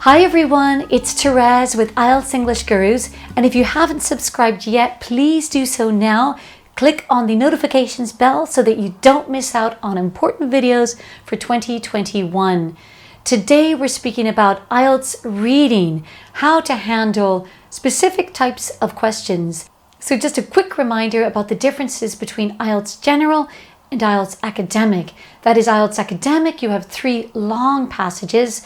Hi everyone, it's Therese with IELTS English Gurus, and if you haven't subscribed yet, please do so now. Click on the notifications bell so that you don't miss out on important videos for 2021. Today we're speaking about IELTS reading, how to handle specific types of questions. So just a quick reminder about the differences between IELTS General and IELTS Academic. That is, IELTS Academic, you have 3 long passages,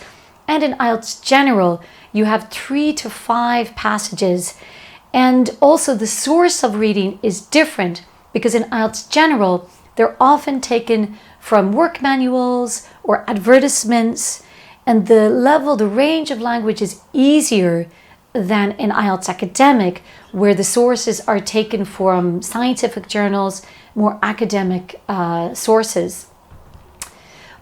and in IELTS General, you have 3 to 5 passages. And also the source of reading is different because in IELTS General, they're often taken from work manuals or advertisements, and the range of language is easier than in IELTS Academic, where the sources are taken from scientific journals, more academic sources.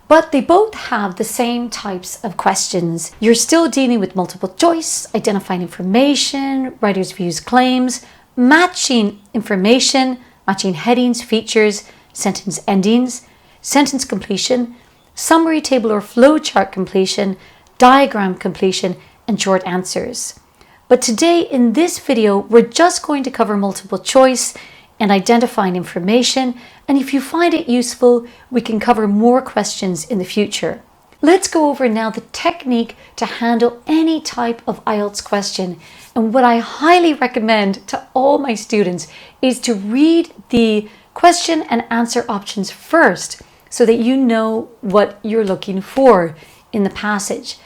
But they both have the same types of questions. You're still dealing with multiple choice, identifying information, writer's views, claims, matching information, matching headings, features, sentence endings, sentence completion, summary table or flowchart completion, diagram completion, and short answers. But today in this video, we're just going to cover multiple choice and identifying information, and if you find it useful, we can cover more questions in the future. Let's go over now the technique to handle any type of IELTS question. And what I highly recommend to all my students is to read the question and answer options first so that you know what you're looking for in the passage.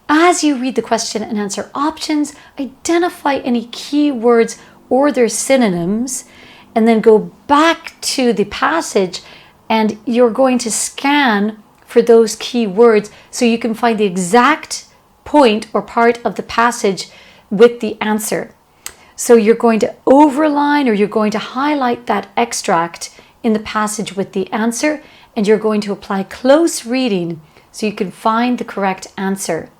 As you read the question and answer options, identify any keywords or their synonyms, and then go back to the passage and you're going to scan for those key words so you can find the exact point or part of the passage with the answer. So you're going to overline or you're going to highlight that extract in the passage with the answer, and you're going to apply close reading so you can find the correct answer.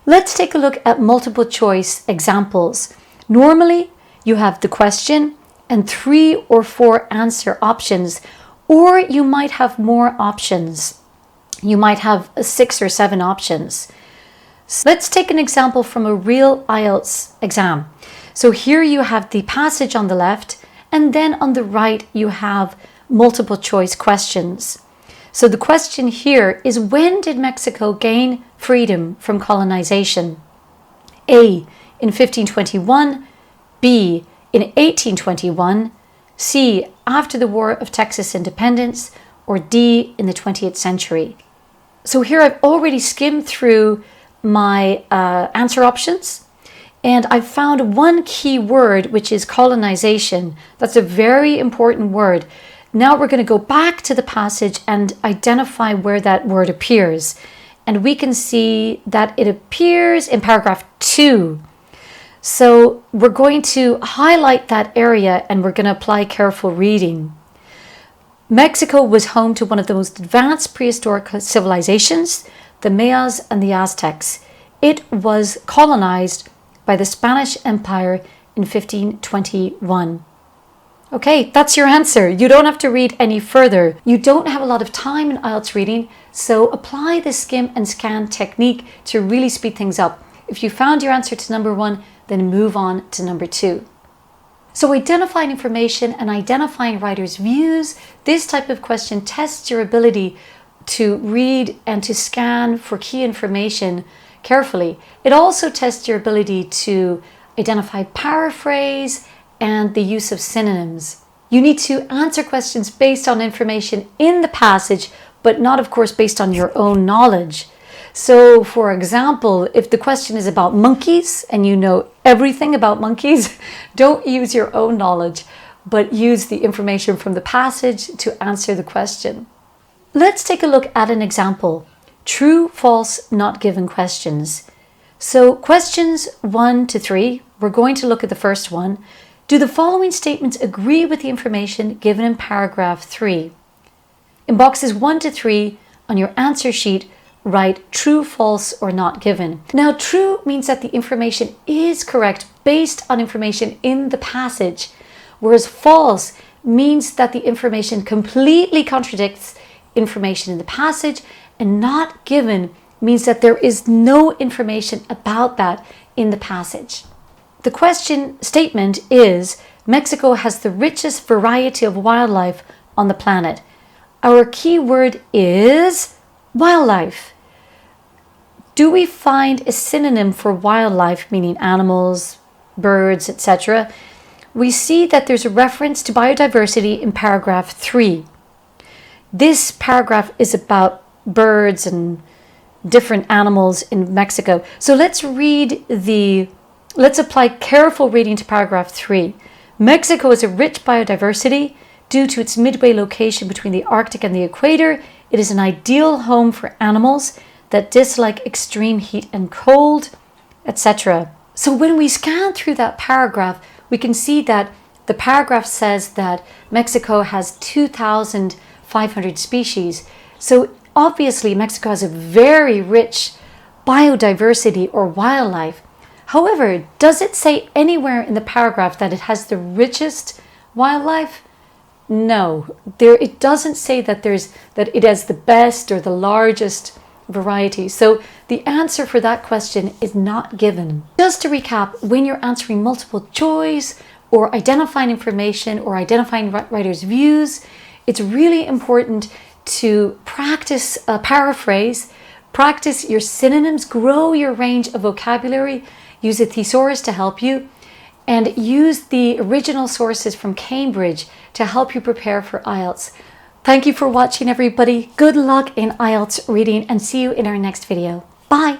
Let's take a look at multiple choice examples. Normally you have the question and 3 or 4 answer options, or you might have more options. You might have 6 or 7 options. So let's take an example from a real IELTS exam. So here you have the passage on the left, and then on the right you have multiple choice questions. So the question here is, when did Mexico gain freedom from colonization? A, in 1521, B, in 1821, C, after the War of Texas Independence, or D, in the 20th century. So here I've already skimmed through my answer options, and I've found one key word, which is colonization. That's a very important word. Now we're going to go back to the passage and identify where that word appears. And we can see that it appears in paragraph 2. So we're going to highlight that area and we're going to apply careful reading. Mexico was home to one of the most advanced prehistoric civilizations, the Mayas and the Aztecs. It was colonized by the Spanish Empire in 1521. Okay, that's your answer. You don't have to read any further. You don't have a lot of time in IELTS reading, so apply the skim and scan technique to really speed things up. If you found your answer to number 1, then move on to number 2. So identifying information and identifying writers' views, this type of question tests your ability to read and to scan for key information carefully. It also tests your ability to identify paraphrase and the use of synonyms. You need to answer questions based on information in the passage, but not, of course, based on your own knowledge. So, for example, if the question is about monkeys and you know everything about monkeys, don't use your own knowledge, but use the information from the passage to answer the question. Let's take a look at an example. True, false, not given questions. So questions 1 to 3, we're going to look at the first one. Do the following statements agree with the information given in paragraph 3? In boxes 1 to 3 on your answer sheet, write true, false, or not given. Now, true means that the information is correct based on information in the passage, whereas false means that the information completely contradicts information in the passage and not given means that there is no information about that in the passage. The question statement is, Mexico has the richest variety of wildlife on the planet. Our key word is wildlife. Do we find a synonym for wildlife, meaning animals, birds, etc.? We see that there's a reference to biodiversity in paragraph 3. This paragraph is about birds and different animals in Mexico. So let's apply careful reading to paragraph 3. Mexico is a rich biodiversity. Due to its midway location between the Arctic and the equator, it is an ideal home for animals that dislike extreme heat and cold, etc. So when we scan through that paragraph, we can see that the paragraph says that Mexico has 2,500 species. So obviously Mexico has a very rich biodiversity or wildlife. However, does it say anywhere in the paragraph that it has the richest wildlife? No, it doesn't say that it has the best or the largest variety. So the answer for that question is not given. Just to recap, when you're answering multiple choice or identifying information or identifying writers' views, it's really important to practice paraphrase, practice your synonyms, grow your range of vocabulary, use a thesaurus to help you, and use the original sources from Cambridge to help you prepare for IELTS. Thank you for watching, everybody. Good luck in IELTS reading and see you in our next video. Bye.